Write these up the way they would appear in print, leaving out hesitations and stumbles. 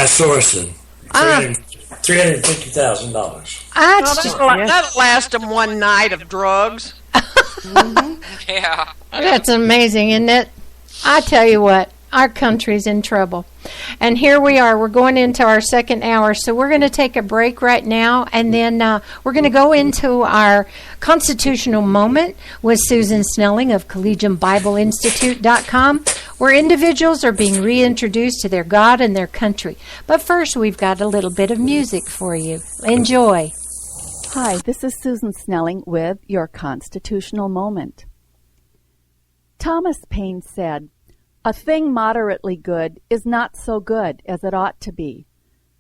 Sorensen. $350,000. That'll last them one night of drugs. Yeah. That's amazing, isn't it? I tell you what, our country's in trouble. And here we are. We're going into our second hour. So we're going to take a break right now, and then we're going to go into our constitutional moment with Susan Snelling of CollegianBibleInstitute.com, where individuals are being reintroduced to their God and their country. But first, we've got a little bit of music for you. Enjoy. Hi, this is Susan Snelling with your constitutional moment. Thomas Paine said, "A thing moderately good is not so good as it ought to be.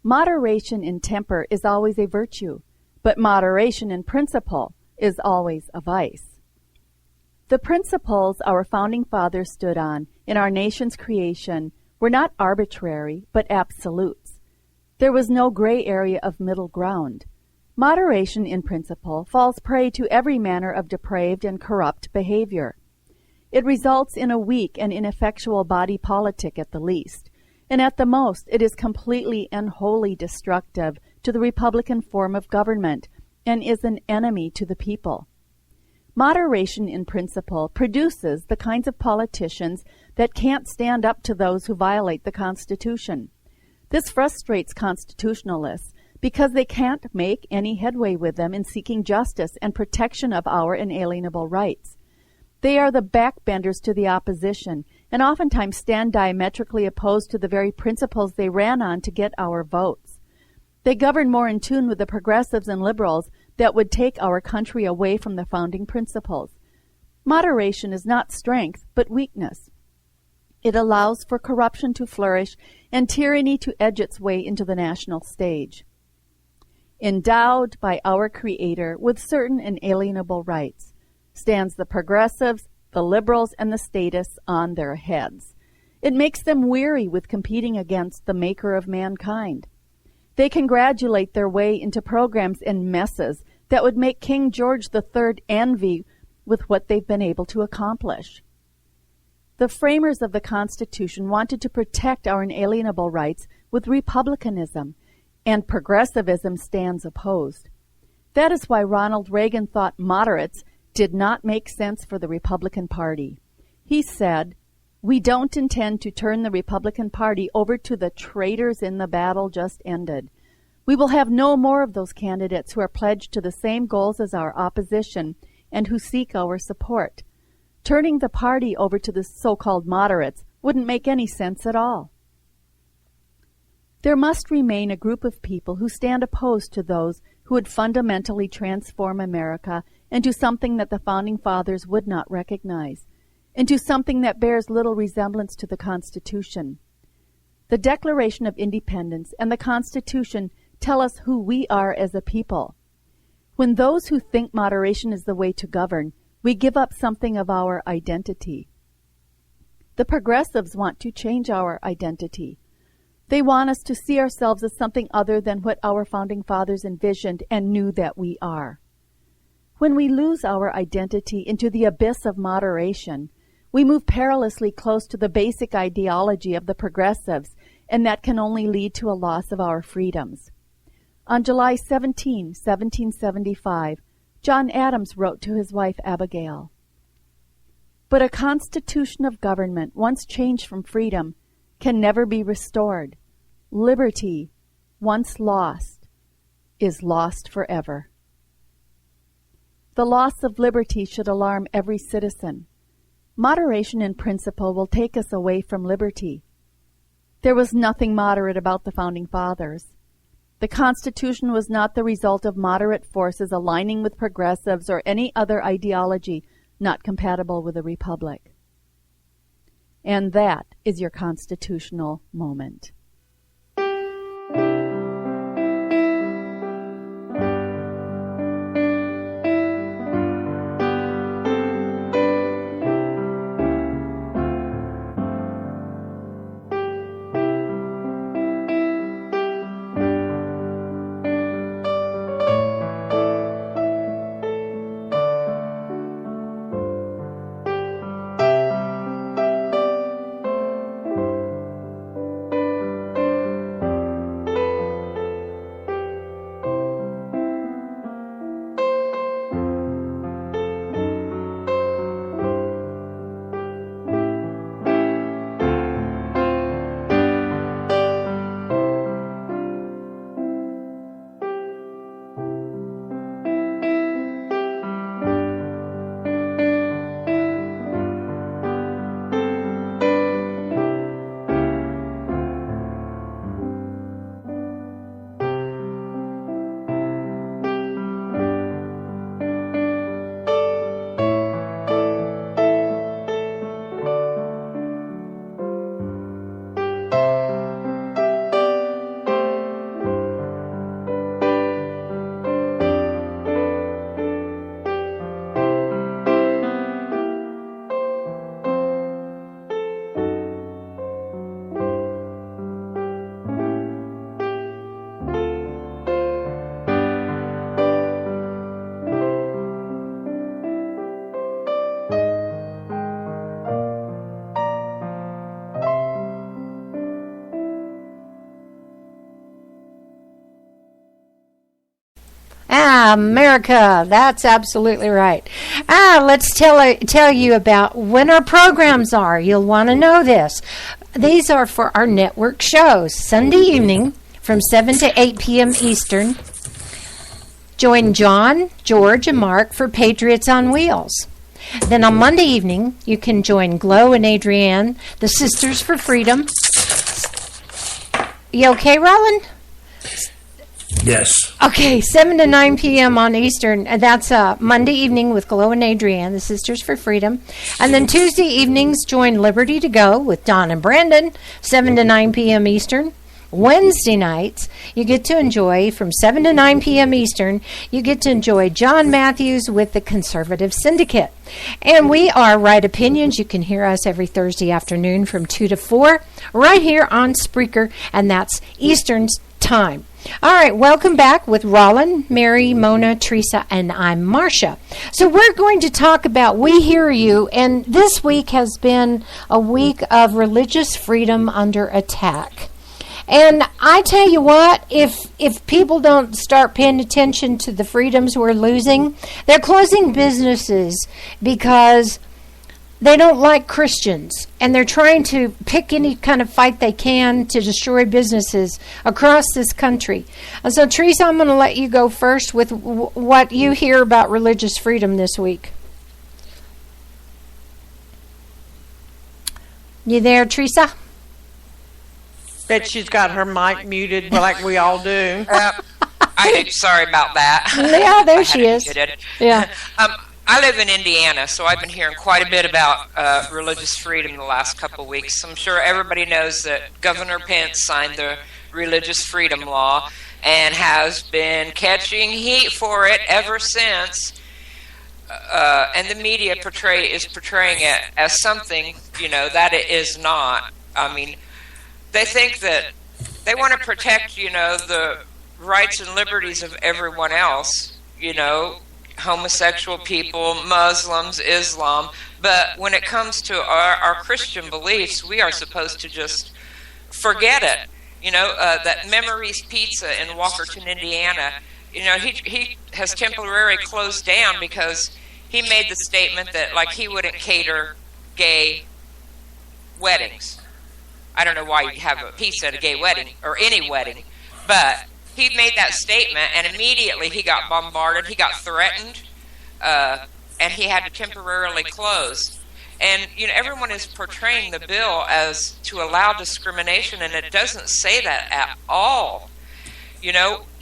Moderation in temper is always a virtue, but moderation in principle is always a vice." The principles our founding fathers stood on in our nation's creation were not arbitrary, but absolutes. There was no gray area of middle ground. Moderation in principle falls prey to every manner of depraved and corrupt behavior. It results in a weak and ineffectual body politic at the least, and at the most it is completely and wholly destructive to the Republican form of government and is an enemy to the people. Moderation in principle produces the kinds of politicians that can't stand up to those who violate the Constitution. This frustrates constitutionalists because they can't make any headway with them in seeking justice and protection of our inalienable rights. They are the backbenders to the opposition and oftentimes stand diametrically opposed to the very principles they ran on to get our votes. They govern more in tune with the progressives and liberals that would take our country away from the founding principles. Moderation is not strength, but weakness. It allows for corruption to flourish and tyranny to edge its way into the national stage. Endowed by our Creator with certain inalienable rights, stands the progressives, the liberals, and the statists on their heads. It makes them weary with competing against the Maker of mankind. They congratulate their way into programs and messes that would make King George III envy with what they've been able to accomplish. The framers of the Constitution wanted to protect our inalienable rights with republicanism, and progressivism stands opposed. That is why Ronald Reagan thought moderates did not make sense for the Republican Party. He said, "We don't intend to turn the Republican Party over to the traitors in the battle just ended. We will have no more of those candidates who are pledged to the same goals as our opposition and who seek our support. Turning the party over to the so-called moderates wouldn't make any sense at all." There must remain a group of people who stand opposed to those who would fundamentally transform America into something that the Founding Fathers would not recognize, into something that bears little resemblance to the Constitution. The Declaration of Independence and the Constitution tell us who we are as a people. When those who think moderation is the way to govern, we give up something of our identity. The progressives want to change our identity. They want us to see ourselves as something other than what our Founding Fathers envisioned and knew that we are. When we lose our identity into the abyss of moderation, we move perilously close to the basic ideology of the progressives, and that can only lead to a loss of our freedoms. On July 17, 1775, John Adams wrote to his wife Abigail, "But a constitution of government, once changed from freedom, can never be restored. Liberty, once lost, is lost forever." The loss of liberty should alarm every citizen. Moderation in principle will take us away from liberty. There was nothing moderate about the Founding Fathers. The Constitution was not the result of moderate forces aligning with progressives or any other ideology not compatible with a republic. And that is your constitutional moment. America. That's absolutely right. Let's tell you about when our programs are. You'll want to know this. These are for our network shows. Sunday evening from 7 to 8 p.m. Eastern. Join John, George, and Mark for Patriots on Wheels. Then on Monday evening, you can join Glow and Adrienne, the Sisters for Freedom. You okay, Roland? Yes. Okay, 7 to 9 p.m. on Eastern. That's Monday evening with Glow and Adrienne, the Sisters for Freedom. And then Tuesday evenings, join Liberty to Go with Don and Brandon, 7 to 9 p.m. Eastern. Wednesday nights, you get to enjoy, from 7 to 9 p.m. Eastern, you get to enjoy John Matthews with the Conservative Syndicate. And we are Right Opinions. You can hear us every Thursday afternoon from 2 to 4 right here on Spreaker, and that's Eastern time. All right, welcome back with Roland, Mary, Mona, Teresa, and I'm Marcia. So we're going to talk about We Hear You, and this week has been a week of religious freedom under attack. And I tell you what, if people don't start paying attention to the freedoms we're losing, they're closing businesses because they don't like Christians, and they're trying to pick any kind of fight they can to destroy businesses across this country. And so, Teresa, I'm going to let you go first with what you hear about religious freedom this week. You there, Teresa? Bet she's got her mic muted like we all do. Sorry about that. Yeah, there she is. Yeah. I live in Indiana, so I've been hearing quite a bit about religious freedom the last couple of weeks. I'm sure everybody knows that Governor Pence signed the religious freedom law and has been catching heat for it ever since. And the media is portraying it as something, that it is not. I mean, they think that they want to protect, the rights and liberties of everyone else, homosexual people, Muslims, Islam. But when it comes to our Christian beliefs, we are supposed to just forget it. That Memories Pizza in Walkerton, Indiana, he has temporarily closed down because he made the statement that, he wouldn't cater gay weddings. I don't know why you'd have a pizza at a gay wedding or any wedding, but he made that statement, and immediately he got bombarded, he got threatened, and he had to temporarily close. And, everyone is portraying the bill as to allow discrimination, and it doesn't say that at all.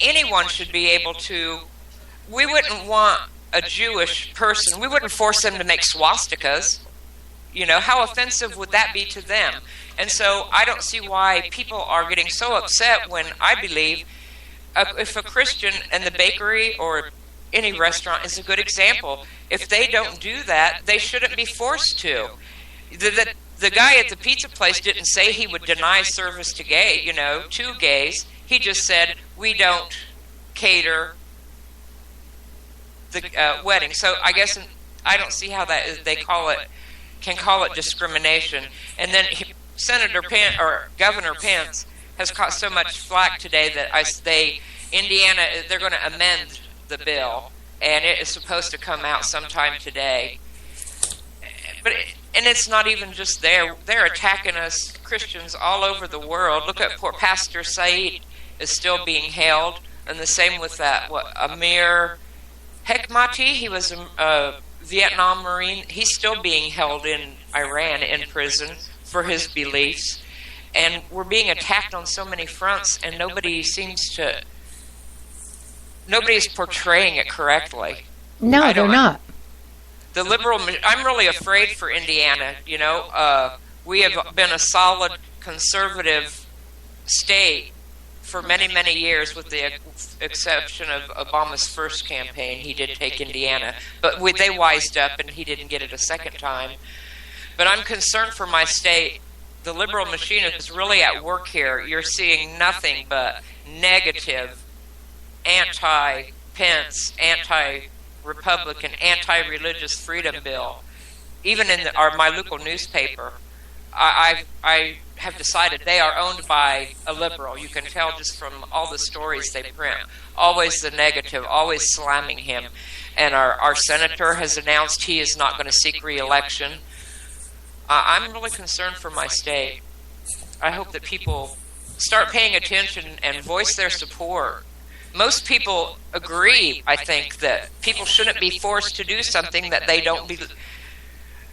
Anyone should be able to. We wouldn't want a Jewish person, we wouldn't force them to make swastikas. How offensive would that be to them? And so I don't see why people are getting so upset when I believe if a Christian and the bakery or any restaurant is a good example. If they don't do that, they shouldn't be forced to. The guy at the pizza place didn't say he would deny service to to gays. He just said, we don't cater the wedding. So I guess I don't see how that is. They can call it discrimination. And then Senator Pence or Governor Pence has caught so much flack today that Indiana, they're going to amend the bill, and it is supposed to come out sometime today. And it's not even just there. They're attacking us Christians all over the world. Look at poor Pastor Saeed is still being held, and the same with Amir Hekmati. He was a Vietnam Marine. He's still being held in Iran in prison for his beliefs. And we're being attacked on so many fronts, and nobody's portraying it correctly. No, they're not. I'm really afraid for Indiana. We have been a solid conservative state for many, many years, with the exception of Obama's first campaign. He did take Indiana, but they wised up and he didn't get it a second time. But I'm concerned for my state. The liberal machine is really at work here. You're seeing nothing but negative, anti-Pence, anti-Republican, anti-religious freedom bill. Even in my local newspaper, I have decided they are owned by a liberal. You can tell just from all the stories they print. Always the negative, always slamming him. And our senator has announced he is not going to seek re-election. I'm really concerned for my state. I hope that people start paying attention and voice their support. Most people agree, I think, that people shouldn't be forced to do something that they don't believe,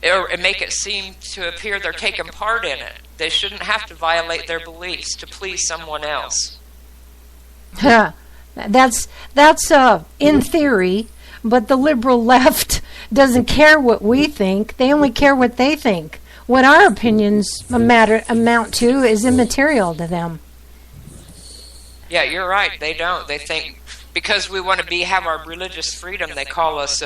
or make it seem to appear they're taking part in it. They shouldn't have to violate their beliefs to please someone else. That's in theory, but the liberal left doesn't care what we think. They only care what they think. What our opinions amount to is immaterial to them. Yeah, you're right. They don't. They think because we want to have our religious freedom, they call us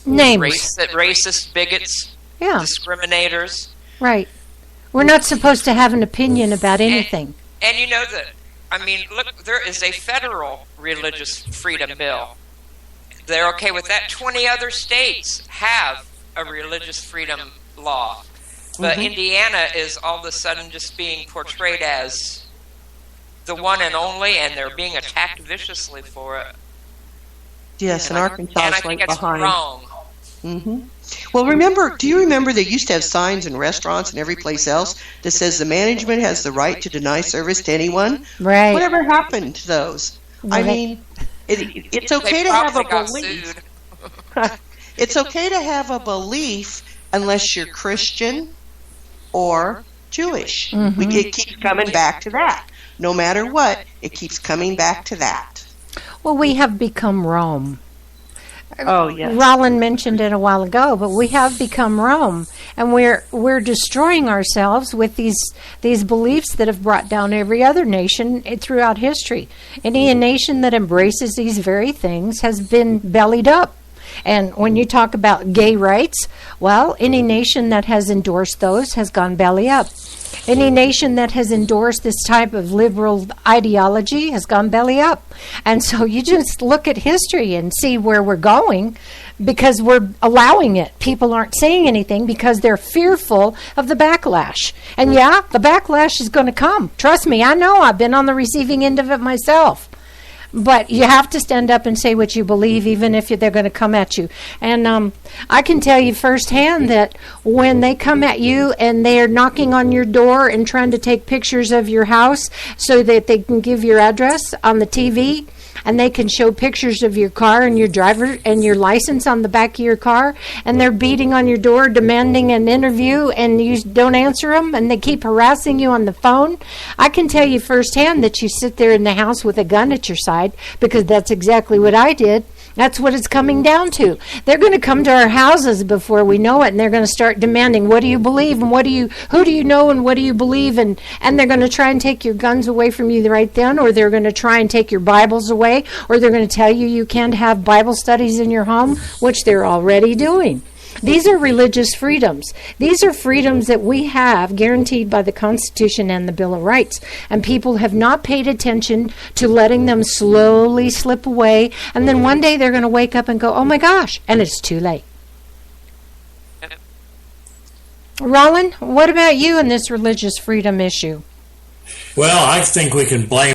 names. Racist, bigots, discriminators. Right. We're not supposed to have an opinion about anything. And you know that, I mean, look, there is a federal religious freedom bill. They're okay with that. 20 other states have a religious freedom law. But Indiana is all of a sudden just being portrayed as the one and only, and they're being attacked viciously for it. Yes, and Arkansas is right behind. Wrong. Well, do you remember they used to have signs in restaurants and every place else that says the management has the right to deny service to anyone? Right. Whatever happened to those? I mean, it's okay to have a belief. It's okay to have a belief unless you're Christian or Jewish. It keeps coming back to that. No matter what, it keeps coming back to that. Well, we have become Rome. Oh, yes. Roland mentioned it a while ago, but we have become Rome, and we're destroying ourselves with these beliefs that have brought down every other nation throughout history. Any nation that embraces these very things has been bellied up. And when you talk about gay rights, well, any nation that has endorsed those has gone belly up. Any nation that has endorsed this type of liberal ideology has gone belly up. And so you just look at history and see where we're going because we're allowing it. People aren't saying anything because they're fearful of the backlash. And yeah, the backlash is going to come. Trust me, I know. I've been on the receiving end of it myself. But you have to stand up and say what you believe, even if they're going to come at you. And I can tell you firsthand that when they come at you and they're knocking on your door and trying to take pictures of your house so that they can give your address on the TV, and they can show pictures of your car and your driver and your license on the back of your car, and they're beating on your door demanding an interview and you don't answer them, and they keep harassing you on the phone, I can tell you firsthand that you sit there in the house with a gun at your side, because that's exactly what I did. That's what it's coming down to. They're going to come to our houses before we know it, and they're going to start demanding, what do you believe, and who do you know, and what do you believe, and they're going to try and take your guns away from you right then, or they're going to try and take your Bibles away, or they're going to tell you can't have Bible studies in your home, which they're already doing. These are religious freedoms. These are freedoms that we have guaranteed by the Constitution and the Bill of Rights. And people have not paid attention to letting them slowly slip away. And then one day they're going to wake up and go, oh my gosh, and it's too late. Roland, what about you in this religious freedom issue? Well, I think we can blame